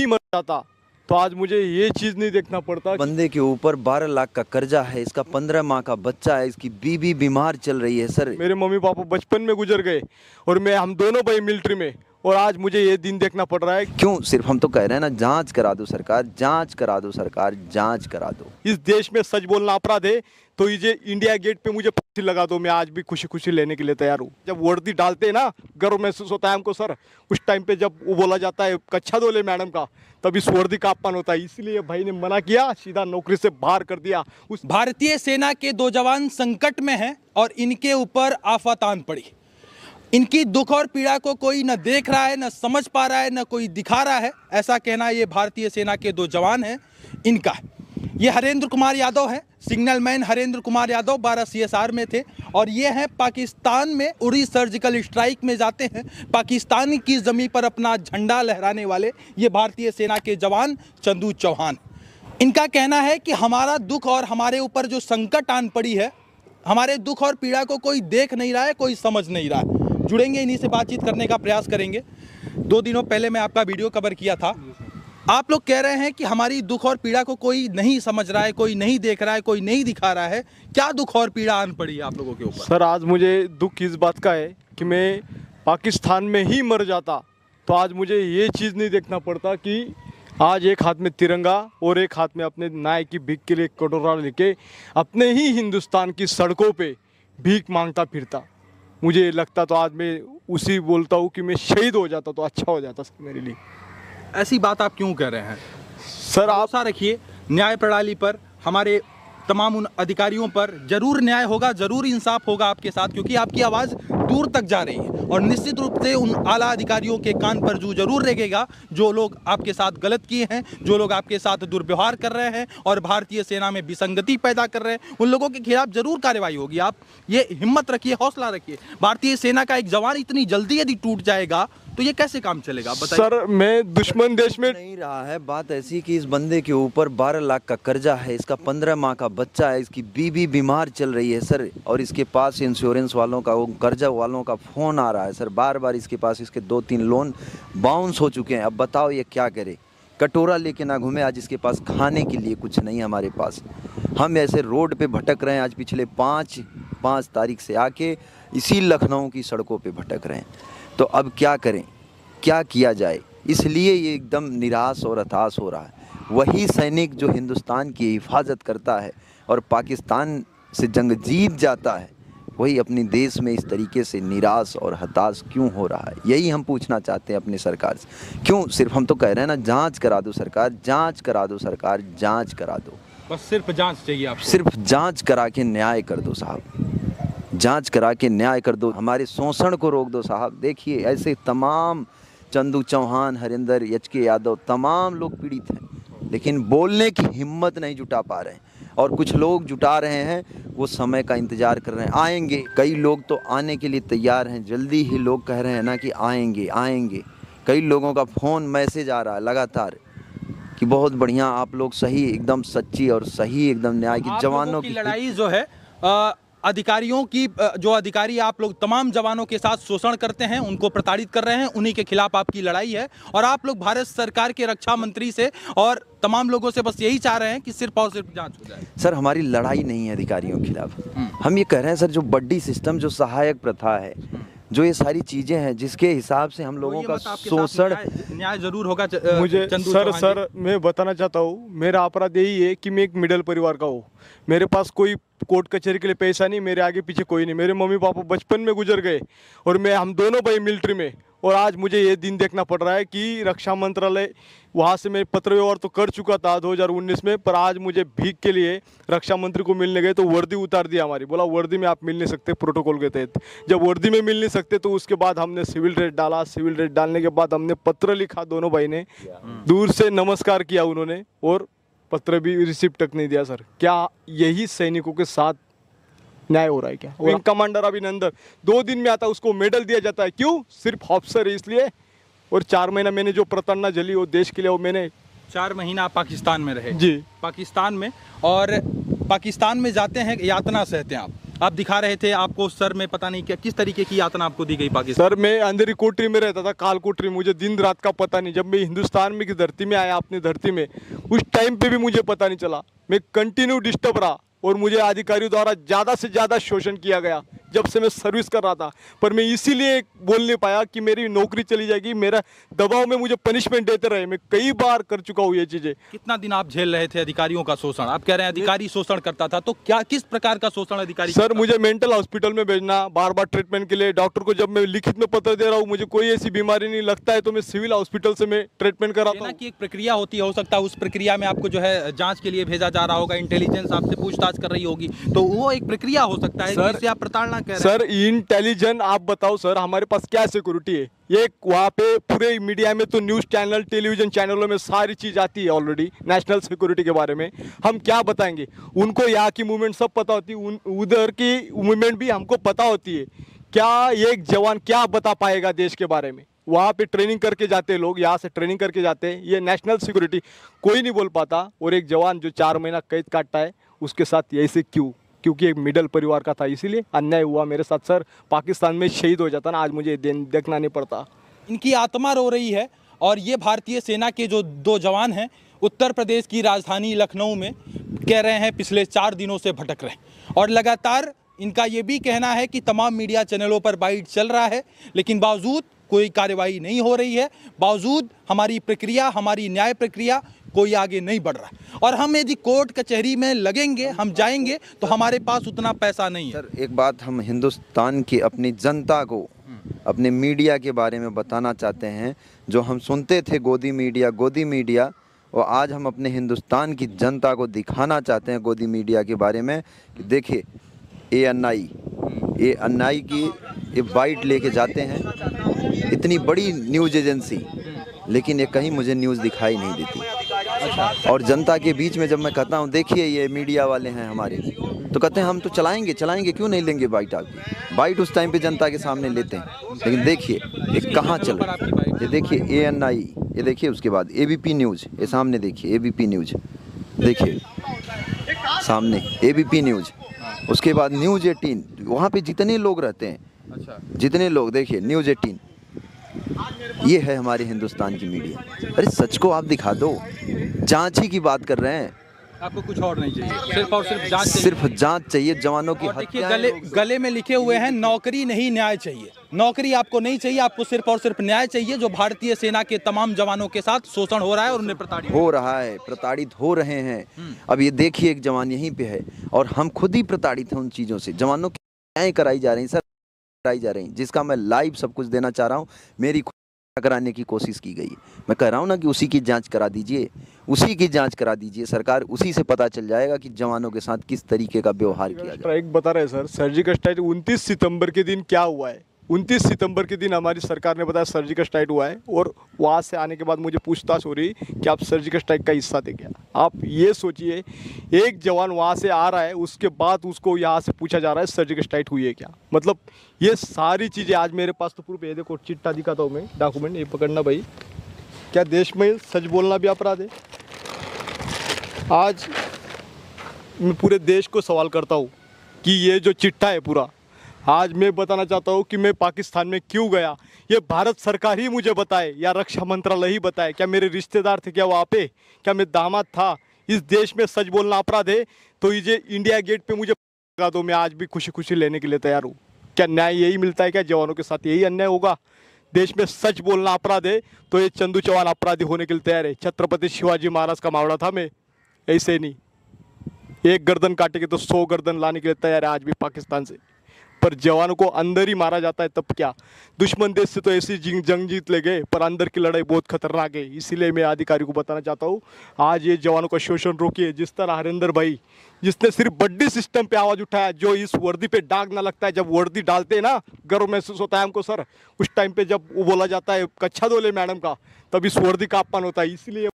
ही मर जाता तो आज मुझे ये चीज़ नहीं देखना पड़ता। बंदे के ऊपर 12 लाख का कर्जा है, इसका 15 माह का बच्चा है, इसकी बीवी बीमार चल रही है सर। मेरे मम्मी पापा बचपन में गुजर गए और हम दोनों भाई मिलिट्री में, और आज मुझे ये दिन देखना पड़ रहा है। क्यों? सिर्फ हम तो कह रहे हैं ना, जांच करा दो सरकार, जांच करा दो सरकार, जांच करा दो। इस देश में सच बोलना अपराध है तो ये इंडिया गेट पे मुझे फांसी लगा दो, मैं आज भी खुशी खुशी लेने के लिए तैयार हूँ। जब वर्दी डालते हैं ना, गर्व महसूस होता है हमको सर। उस टाइम पे जब वो बोला जाता है कच्छा दो ले मैडम का, तब इस वर्दी का अपमान होता है। इसलिए भाई ने मना किया, सीधा नौकरी से बाहर कर दिया। उस भारतीय सेना के 2 जवान संकट में हैं और इनके ऊपर आफत आन पड़ी। इनकी दुख और पीड़ा को कोई न देख रहा है, न समझ पा रहा है, न कोई दिखा रहा है। ऐसा कहना ये भारतीय सेना के 2 जवान हैं इनका। ये हरेंद्र कुमार यादव हैं, signal man Harendra Kumar Yadav 12 CSR में थे, और ये हैं पाकिस्तान में उड़ी सर्जिकल स्ट्राइक में जाते हैं, पाकिस्तान की ज़मीन पर अपना झंडा लहराने वाले ये भारतीय सेना के जवान चंदू चौहान। इनका कहना है कि हमारा दुख और हमारे ऊपर जो संकट आन पड़ी है, हमारे दुख और पीड़ा को कोई देख नहीं रहा है, कोई समझ नहीं रहा है। जुड़ेंगे, इन्हीं से बातचीत करने का प्रयास करेंगे। 2 दिनों पहले मैं आपका वीडियो कवर किया था। आप लोग कह रहे हैं कि हमारी दुख और पीड़ा को कोई नहीं समझ रहा है, कोई नहीं देख रहा है, कोई नहीं दिखा रहा है। क्या दुख और पीड़ा आन पड़ी है आप लोगों के ऊपर? सर आज मुझे दुख इस बात का है कि मैं पाकिस्तान में ही मर जाता तो आज मुझे ये चीज़ नहीं देखना पड़ता कि आज एक हाथ में तिरंगा और एक हाथ में अपने न्याय की भीख के लिए कटोरा लेके अपने ही हिंदुस्तान की सड़कों पे भीख मांगता फिरता। मुझे लगता तो आज मैं उसी बोलता हूँ कि मैं शहीद हो जाता तो अच्छा हो जाता सर मेरे लिए। ऐसी बात आप क्यों कह रहे हैं सर? आप भरोसा रखिए न्याय प्रणाली पर, हमारे तमाम उन अधिकारियों पर। जरूर न्याय होगा, जरूर इंसाफ होगा आपके साथ, क्योंकि आपकी आवाज़ दूर तक जा रही है और निश्चित रूप से उन आला अधिकारियों के कान पर जू जरूर रहेगा जो लोग आपके साथ गलत किए हैं, जो लोग आपके साथ दुर्व्यवहार कर रहे हैं और भारतीय सेना में विसंगति पैदा कर रहे हैं। उन लोगों के खिलाफ जरूर कार्रवाई होगी। आप ये हिम्मत रखिए, हौसला रखिए। भारतीय सेना का एक जवान इतनी जल्दी यदि टूट जाएगा तो ये कैसे काम चलेगा, बताइए। सर मैं दुश्मन देश में नहीं रहा है। बात ऐसी कि इस बंदे के ऊपर 12 लाख का कर्जा है, इसका 15 माह का बच्चा है, इसकी बीवी बीमार चल रही है सर, और इसके पास इंश्योरेंस वालों का, वो कर्जा वालों का फ़ोन आ रहा है सर। बार बार इसके पास इसके 2-3 लोन बाउंस हो चुके हैं। अब बताओ ये क्या करे? कटोरा लेके ना घूमे, आज इसके पास खाने के लिए कुछ नहीं हमारे पास। हम ऐसे रोड पे भटक रहे हैं। आज पिछले 5 तारीख से आके इसी लखनऊ की सड़कों पे भटक रहे हैं। तो अब क्या करें, क्या किया जाए? इसलिए ये एकदम निराश और हताश हो रहा है। वही सैनिक जो हिंदुस्तान की हिफाजत करता है और पाकिस्तान से जंग जीत जाता है, वही अपने देश में इस तरीके से निराश और हताश क्यों हो रहा है? यही हम पूछना चाहते हैं अपनी सरकार से। क्यों? सिर्फ हम तो कह रहे हैं ना, जांच करा दो सरकार, जांच करा दो सरकार, जांच करा दो। बस सिर्फ जांच चाहिए आपको? सिर्फ जांच करा के न्याय कर दो साहब, जांच करा के न्याय कर दो। हमारे शोषण को रोक दो साहब। देखिए ऐसे तमाम चंदू चौहान, हरेंद्र HK यादव, तमाम लोग पीड़ित हैं, लेकिन बोलने की हिम्मत नहीं जुटा पा रहे हैं। और कुछ लोग जुटा रहे हैं, वो समय का इंतज़ार कर रहे हैं, आएंगे। कई लोग तो आने के लिए तैयार हैं, जल्दी ही लोग कह रहे हैं ना कि आएंगे आएंगे। कई लोगों का फ़ोन मैसेज आ रहा है लगातार कि बहुत बढ़िया, आप लोग सही, एकदम सच्ची और सही, एकदम न्याय की जवानों की लड़ाई जो है अधिकारियों की, जो अधिकारी आप लोग तमाम जवानों के साथ शोषण करते हैं, उनको प्रताड़ित कर रहे हैं, उन्हीं के खिलाफ आपकी लड़ाई है। और आप लोग भारत सरकार के रक्षा मंत्री से और तमाम लोगों से बस यही चाह रहे हैं कि सिर्फ और सिर्फ जांच हो जाए। सर हमारी लड़ाई नहीं है अधिकारियों के खिलाफ। हम ये कह रहे हैं सर, जो बड्डी सिस्टम, जो सहायक प्रथा है, जो ये सारी चीजें हैं जिसके हिसाब से हम लोगों का शोषण, न्याय जरूर होगा। मुझे सर मैं बताना चाहता हूँ, मेरा अपराध यही है कि मैं एक मिडिल परिवार का हूँ। मेरे पास कोई कोर्ट कचहरी के लिए पैसा नहीं, मेरे आगे पीछे कोई नहीं। मेरे मम्मी पापा बचपन में गुजर गए और हम दोनों भाई मिलिट्री में, और आज मुझे ये दिन देखना पड़ रहा है कि रक्षा मंत्रालय, वहाँ से मैं पत्र व्यवहार तो कर चुका था 2019 में, पर आज मुझे भीख के लिए रक्षा मंत्री को मिलने गए तो वर्दी उतार दिया हमारी। बोला वर्दी में आप मिल नहीं सकते प्रोटोकॉल के तहत। जब वर्दी में मिल नहीं सकते तो उसके बाद हमने सिविल ड्रेस डाला। सिविल ड्रेस डालने के बाद हमने पत्र लिखा, दोनों भाई ने दूर से नमस्कार किया उन्होंने, और पत्र भी रिसिप्ट तक नहीं दिया। सर क्या यही सैनिकों के साथ न्याय हो रहा है क्या? विंग कमांडर अभिनंदन 2 दिन में आता, उसको मेडल दिया जाता है, क्यों? सिर्फ ऑफिसर है इसलिए। और 4 महीना मैंने जो प्रताड़ना झेली वो देश के लिए, वो मैंने 4 महीना पाकिस्तान में रहे जी, पाकिस्तान में, और पाकिस्तान में जाते हैं, यातना सहते हैं आप दिखा रहे थे, आपको सर में पता नहीं क्या किस तरीके की यातना आपको दी गई पाकिस्तान। सर मैं अंधेरी कोठरी में रहता था, काल कोठरी, मुझे दिन रात का पता नहीं। जब मैं हिंदुस्तान में की धरती में आया, अपनी धरती में, उस टाइम पे भी मुझे पता नहीं चला। मैं कंटिन्यू डिस्टर्ब रहा और मुझे अधिकारियों द्वारा ज़्यादा से ज़्यादा शोषण किया गया जब से मैं सर्विस कर रहा था। पर मैं इसीलिए बोल नहीं पाया कि मेरी नौकरी चली जाएगी, मेरा दबाव में मुझे पनिशमेंट देते रहे। मैं कई बार कर चुका हूँ ये चीज़ें। कितना दिन आप झेल रहे थे अधिकारियों का शोषण? आप कह रहे हैं अधिकारी शोषण करता था, तो क्या किस प्रकार का शोषण अधिकारी सर मुझे मेंटल हॉस्पिटल में भेजना, बार बार ट्रीटमेंट के लिए। डॉक्टर को जब मैं लिखित में पत्र दे रहा हूँ, मुझे कोई ऐसी बीमारी नहीं लगता है, तो मैं सिविल हॉस्पिटल से मैं ट्रीटमेंट कराता सेना हूँ। की एक प्रक्रिया होती है, हो सकता है उस प्रक्रिया में आपको जो है जांच के लिए भेजा जा रहा होगा, इंटेलिजेंस आपसे पूछताछ कर रही होगी, तो वो एक प्रक्रिया हो सकता है सर, जिससे आप प्रताड़ना कह रहे हैं। सर इंटेलिजेंस आप बताओ सर, हमारे पास क्या सिक्योरिटी है? ये वहाँ पे पूरे मीडिया में तो न्यूज़ चैनल, टेलीविजन चैनलों में सारी चीज़ आती है ऑलरेडी नेशनल सिक्योरिटी के बारे में। हम क्या बताएंगे? उनको यहाँ की मूवमेंट सब पता होती है, उधर की मूवमेंट भी हमको पता होती है। क्या एक जवान क्या बता पाएगा देश के बारे में? वहाँ पे ट्रेनिंग करके जाते हैं लोग, यहाँ से ट्रेनिंग करके जाते हैं। ये नेशनल सिक्योरिटी कोई नहीं बोल पाता। और एक जवान जो 4 महीना कैद काटता है, उसके साथ ऐसे क्यों? क्योंकि एक मिडिल परिवार का था, इसीलिए अन्याय हुआ मेरे साथ। सर पाकिस्तान में शहीद हो जाता ना, आज मुझे देखना नहीं पड़ता। इनकी आत्मा रो रही है। और ये भारतीय सेना के जो 2 जवान हैं, उत्तर प्रदेश की राजधानी लखनऊ में कह रहे हैं पिछले 4 दिनों से भटक रहे हैं। और लगातार इनका ये भी कहना है कि तमाम मीडिया चैनलों पर बाइट चल रहा है, लेकिन बावजूद कोई कार्रवाई नहीं हो रही है, बावजूद हमारी प्रक्रिया, हमारी न्याय प्रक्रिया कोई आगे नहीं बढ़ रहा है। और हम यदि कोर्ट कचहरी में लगेंगे, हम जाएंगे, तो हमारे पास उतना पैसा नहीं है। सर एक बात हम हिंदुस्तान की अपनी जनता को अपने मीडिया के बारे में बताना चाहते हैं। जो हम सुनते थे गोदी मीडिया, और आज हम अपने हिंदुस्तान की जनता को दिखाना चाहते हैं गोदी मीडिया के बारे में कि देखिए ANI की ये बाइट लेके जाते हैं, इतनी बड़ी न्यूज़ एजेंसी, लेकिन ये कहीं मुझे न्यूज़ दिखाई नहीं देती। और जनता के बीच में जब मैं कहता हूँ देखिए ये मीडिया वाले हैं हमारे, तो कहते हैं हम तो चलाएंगे, क्यों नहीं लेंगे बाइट? आपकी बाइट उस टाइम पे जनता के सामने लेते हैं, लेकिन देखिए ये कहाँ चल रहा है। ये देखिए ANI, ये देखिए, उसके बाद ABP न्यूज़, ये सामने देखिए ABP न्यूज़, देखिए सामने ABP न्यूज़, उसके बाद न्यूज़ 18, वहाँ पे जितने लोग रहते हैं, जितने लोग, देखिए न्यूज़ 18, ये है हमारे हिंदुस्तान की मीडिया। अरे सच को आप दिखा दो, जांच ही की बात कर रहे हैं। आपको कुछ और नहीं चाहिए, सिर्फ और सिर्फ जांच चाहिए। सिर्फ जांच चाहिए। जवानों की और देखिए हत्याएं गले में लिखे हुए हैं, नौकरी नहीं न्याय चाहिए। नौकरी आपको नहीं चाहिए, आपको सिर्फ और सिर्फ न्याय चाहिए। जो भारतीय सेना के तमाम जवानों के साथ शोषण हो रहा है और उन्हें प्रताड़ित हो रहे हैं। अब ये देखिए एक जवान यहीं पे है, और हम खुद ही प्रताड़ित हैं उन चीज़ों से। जवानों की न्याय कराई जा रही सर, कराई जा रही, जिसका मैं लाइव सब कुछ देना चाह रहा हूँ। मेरी कराने की कोशिश की गई। मैं कह रहा हूँ ना कि उसी की जांच करा दीजिए, उसी की जांच करा दीजिए सरकार, उसी से पता चल जाएगा कि जवानों के साथ किस तरीके का व्यवहार किया जाए। स्ट्राइक बता रहे सर, सर्जिकल स्ट्राइक 29 सितंबर के दिन क्या हुआ है? 29 सितंबर के दिन हमारी सरकार ने बताया सर्जिकल स्ट्राइक हुआ है, और वहाँ से आने के बाद मुझे पूछताछ हो रही कि आप सर्जिकल स्ट्राइक का हिस्सा थे क्या? आप ये सोचिए, एक जवान वहाँ से आ रहा है, उसके बाद उसको यहाँ से पूछा जा रहा है सर्जिकल स्ट्राइक हुई है क्या? मतलब ये सारी चीज़ें आज मेरे पास तो प्रूफ है। देखो चिट्ठा दिखाता हूँ मैं, डॉक्यूमेंट, ये पकड़ना भाई। क्या देश में सच बोलना भी अपराध है? आज मैं पूरे देश को सवाल करता हूँ कि ये जो चिट्ठा है पूरा, आज मैं बताना चाहता हूँ कि मैं पाकिस्तान में क्यों गया। ये भारत सरकार ही मुझे बताए या रक्षा मंत्रालय ही बताए? क्या मेरे रिश्तेदार थे क्या वहाँ पे? क्या मैं दामाद था? इस देश में सच बोलना अपराध है, तो ये इंडिया गेट पे मुझे लगा दो, मैं आज भी खुशी खुशी लेने के लिए तैयार हूँ। क्या न्याय यही मिलता है? क्या जवानों के साथ यही अन्याय होगा? देश में सच बोलना अपराध है, तो ये चंदू चौहान अपराधी होने के लिए तैयार है। छत्रपति शिवाजी महाराज का मावड़ा था मैं, ऐसे नहीं। एक गर्दन काटेंगे तो 100 गर्दन लाने के लिए तैयार है आज भी पाकिस्तान से। पर जवानों को अंदर ही मारा जाता है, तब क्या? दुश्मन देश से तो ऐसी जंग जीत ले गए, पर अंदर की लड़ाई बहुत खतरनाक है। इसीलिए मैं अधिकारी को बताना चाहता हूँ, आज ये जवानों का शोषण रोकिए। जिस तरह हरिंदर भाई, जिसने सिर्फ बड्डी सिस्टम पे आवाज़ उठाया, जो इस वर्दी पे दाग ना लगता है, जब वर्दी डालते हैं ना गर्व महसूस होता है हमको सर। उस टाइम पे जब वो बोला जाता है कच्छा धोले मैडम का, तब इस वर्दी का अपमान होता है। इसलिए